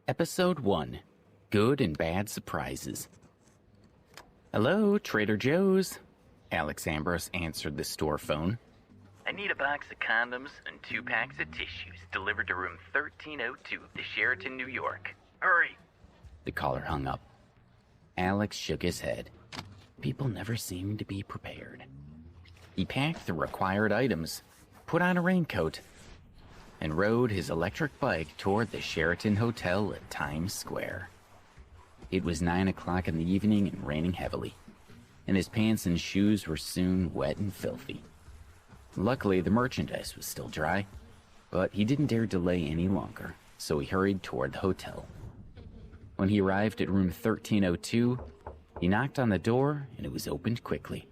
Episode 1. Good and Bad Surprises. Hello, Trader Joe's. Alex Ambrose answered the store phone. I need a box of condoms and 2 packs of tissues delivered to room 1302 of the Sheraton, New York. Hurry! The caller hung up. Alex shook his head. People never seemed to be prepared. He packed the required items, put on a raincoat, and rode his electric bike toward the Sheraton Hotel at Times Square. It was 9 o'clock in the evening and raining heavily, and his pants and shoes were soon wet and filthy. Luckily, the merchandise was still dry, but he didn't dare delay any longer, so he hurried toward the hotel. When he arrived at room 1302, he knocked on the door, and it was opened quickly.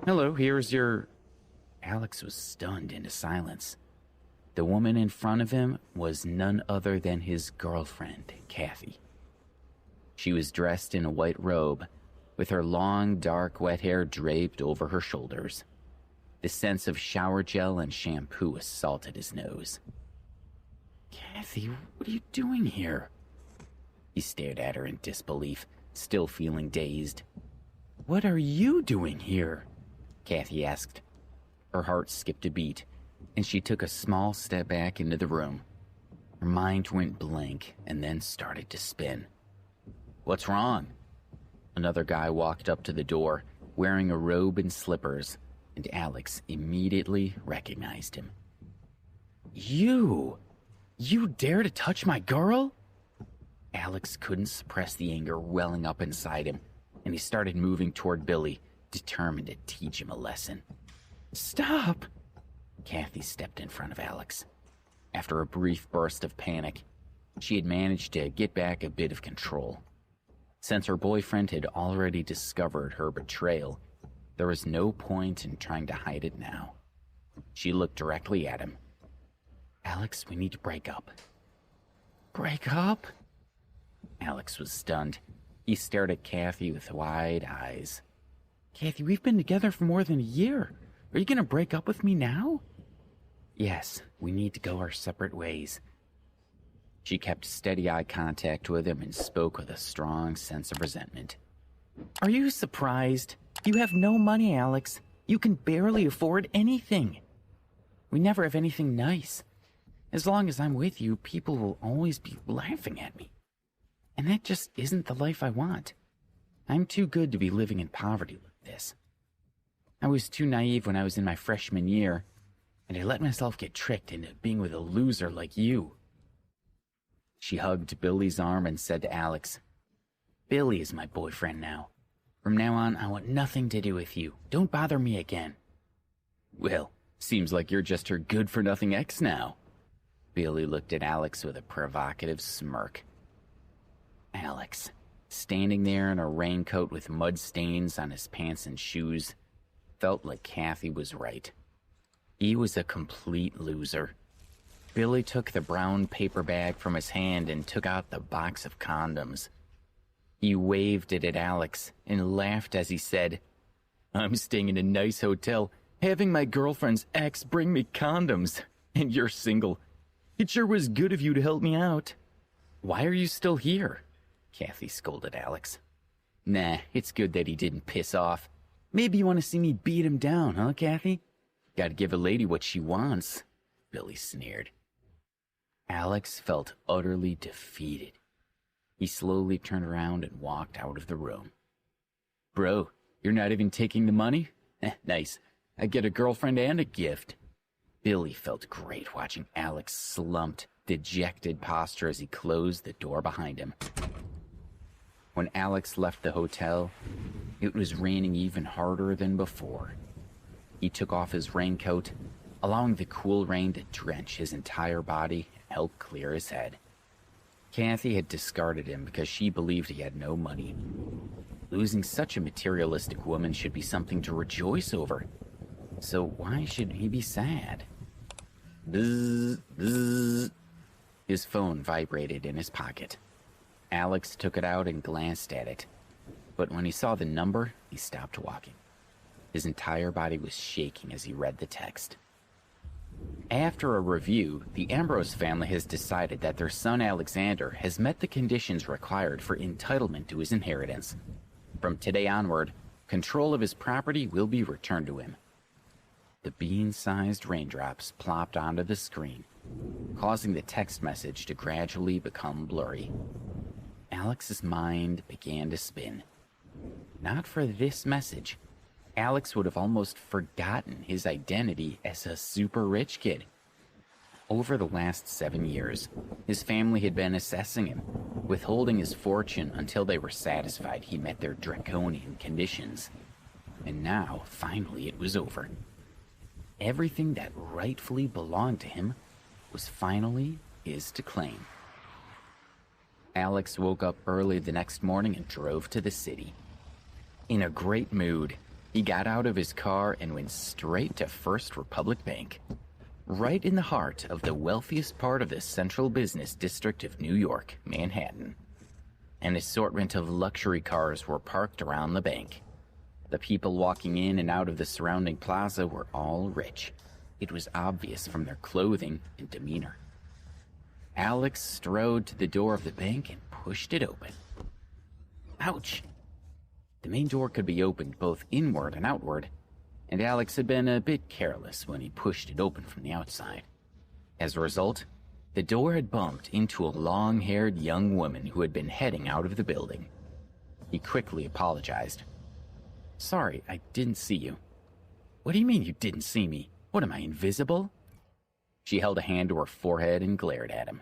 Hello, here's your... Alex was stunned into silence. The woman in front of him was none other than his girlfriend, Kathy. She was dressed in a white robe, with her long, dark, wet hair draped over her shoulders. The sense of shower gel and shampoo assaulted his nose. Kathy, what are you doing here? He stared at her in disbelief, still feeling dazed. What are you doing here? Kathy asked. Her heart skipped a beat, and she took a small step back into the room. Her mind went blank and then started to spin. What's wrong? Another guy walked up to the door, wearing a robe and slippers, and Alex immediately recognized him. You dare to touch my girl? Alex couldn't suppress the anger welling up inside him, and he started moving toward Billy, determined to teach him a lesson. Stop! Kathy stepped in front of Alex. After a brief burst of panic, she had managed to get back a bit of control. Since her boyfriend had already discovered her betrayal, there was no point in trying to hide it now. She looked directly at him. Alex, we need to break up. Break up? Alex was stunned. He stared at Kathy with wide eyes. Kathy, we've been together for more than a year. Are you going to break up with me now? Yes, we need to go our separate ways. She kept steady eye contact with him and spoke with a strong sense of resentment. Are you surprised? You have no money, Alex. You can barely afford anything. We never have anything nice. As long as I'm with you, people will always be laughing at me. And that just isn't the life I want. I'm too good to be living in poverty like this. I was too naive when I was in my freshman year, and I let myself get tricked into being with a loser like you. She hugged Billy's arm and said to Alex, Billy is my boyfriend now. From now on, I want nothing to do with you. Don't bother me again. Well, seems like you're just her good-for-nothing ex now. Billy looked at Alex with a provocative smirk. Alex, standing there in a raincoat with mud stains on his pants and shoes, felt like Kathy was right. He was a complete loser. Billy took the brown paper bag from his hand and took out the box of condoms. He waved it at Alex and laughed as he said, I'm staying in a nice hotel, having my girlfriend's ex bring me condoms, and you're single. It sure was good of you to help me out. Why are you still here? Kathy scolded Alex. Nah, it's good that he didn't piss off. Maybe you want to see me beat him down, huh, Kathy? Gotta give a lady what she wants, Billy sneered. Alex felt utterly defeated. He slowly turned around and walked out of the room. Bro, you're not even taking the money? Nice. I get a girlfriend and a gift. Billy felt great watching Alex slumped, dejected posture as he closed the door behind him. When Alex left the hotel, it was raining even harder than before. He took off his raincoat, allowing the cool rain to drench his entire body and help clear his head. Kathy had discarded him because she believed he had no money. Losing such a materialistic woman should be something to rejoice over. So why should he be sad? Bzz, bzz. His phone vibrated in his pocket. Alex took it out and glanced at it. But when he saw the number, he stopped walking. His entire body was shaking as he read the text. After a review, the Ambrose family has decided that their son Alexander has met the conditions required for entitlement to his inheritance. From today onward, control of his property will be returned to him. The bean-sized raindrops plopped onto the screen, causing the text message to gradually become blurry. Alex's mind began to spin. Not for this message, Alex would have almost forgotten his identity as a super rich kid. Over the last 7 years, his family had been assessing him, withholding his fortune until they were satisfied he met their draconian conditions. And now, finally, it was over. Everything that rightfully belonged to him was finally his to claim. Alex woke up early the next morning and drove to the city. In a great mood, he got out of his car and went straight to First Republic Bank, right in the heart of the wealthiest part of the central business district of New York, Manhattan. An assortment of luxury cars were parked around the bank. The people walking in and out of the surrounding plaza were all rich. It was obvious from their clothing and demeanor. Alex strode to the door of the bank and pushed it open. Ouch! The main door could be opened both inward and outward, and Alex had been a bit careless when he pushed it open from the outside. As a result, the door had bumped into a long-haired young woman who had been heading out of the building. He quickly apologized. "Sorry, I didn't see you." "What do you mean you didn't see me? What, am I invisible?" She held a hand to her forehead and glared at him.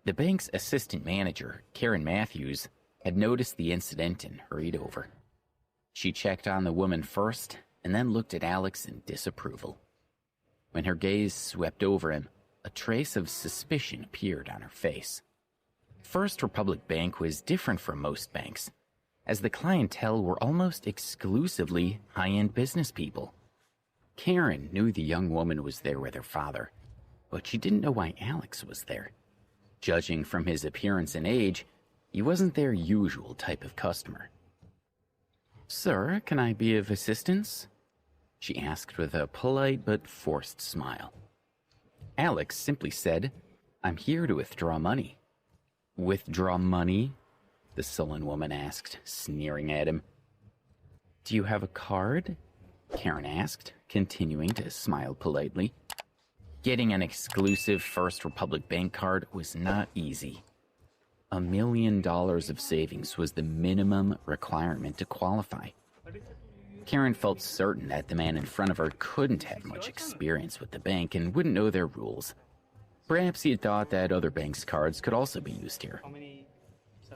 The bank's assistant manager, Karen Matthews, had noticed the incident and hurried over. She checked on the woman first and then looked at Alex in disapproval. When her gaze swept over him, a trace of suspicion appeared on her face. First Republic Bank was different from most banks, as the clientele were almost exclusively high-end business people. Karen knew the young woman was there with her father, but she didn't know why Alex was there. Judging from his appearance and age, he wasn't their usual type of customer. "Sir, can I be of assistance?" she asked with a polite but forced smile. Alex simply said, "I'm here to withdraw money." "Withdraw money?" the sullen woman asked, sneering at him. "Do you have a card?" Karen asked, continuing to smile politely. Getting an exclusive First Republic Bank card was not easy. $1 million of savings was the minimum requirement to qualify. Karen felt certain that the man in front of her couldn't have much experience with the bank and wouldn't know their rules. Perhaps he had thought that other banks' cards could also be used here.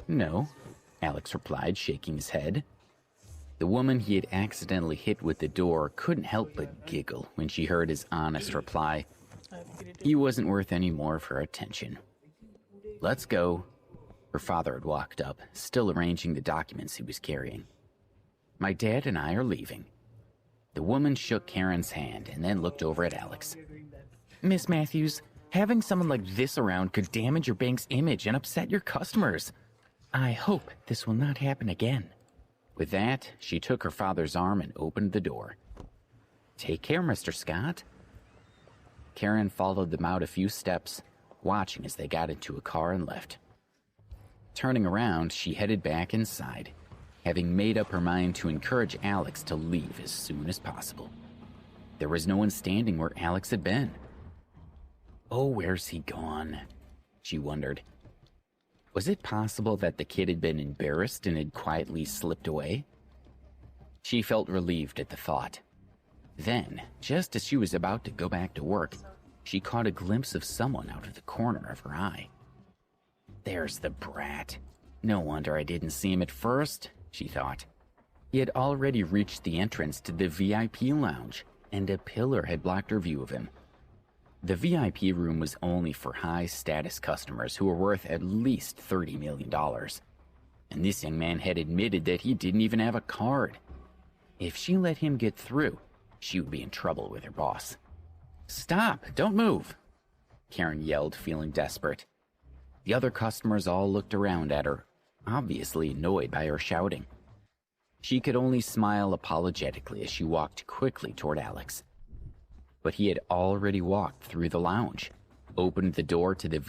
"No," Alex replied, shaking his head. The woman he had accidentally hit with the door couldn't help but giggle when she heard his honest reply. He wasn't worth any more of her attention. "Let's go." Her father had walked up, still arranging the documents he was carrying. "My dad and I are leaving." The woman shook Karen's hand and then looked over at Alex. "Miss Matthews, having someone like this around could damage your bank's image and upset your customers. I hope this will not happen again." With that, she took her father's arm and opened the door. "Take care, Mr. Scott." Karen followed them out a few steps, watching as they got into a car and left. Turning around, she headed back inside, having made up her mind to encourage Alex to leave as soon as possible. There was no one standing where Alex had been. Oh, where's he gone? She wondered. Was it possible that the kid had been embarrassed and had quietly slipped away? She felt relieved at the thought. Then, just as she was about to go back to work, she caught a glimpse of someone out of the corner of her eye. There's the brat. No wonder I didn't see him at first, she thought. He had already reached the entrance to the VIP lounge, and a pillar had blocked her view of him. The VIP room was only for high-status customers who were worth at least $30 million. And this young man had admitted that he didn't even have a card. If she let him get through, she would be in trouble with her boss. "Stop! Don't move!" Karen yelled, feeling desperate. The other customers all looked around at her, obviously annoyed by her shouting. She could only smile apologetically as she walked quickly toward Alex. but he had already walked through the lounge, opened the door to the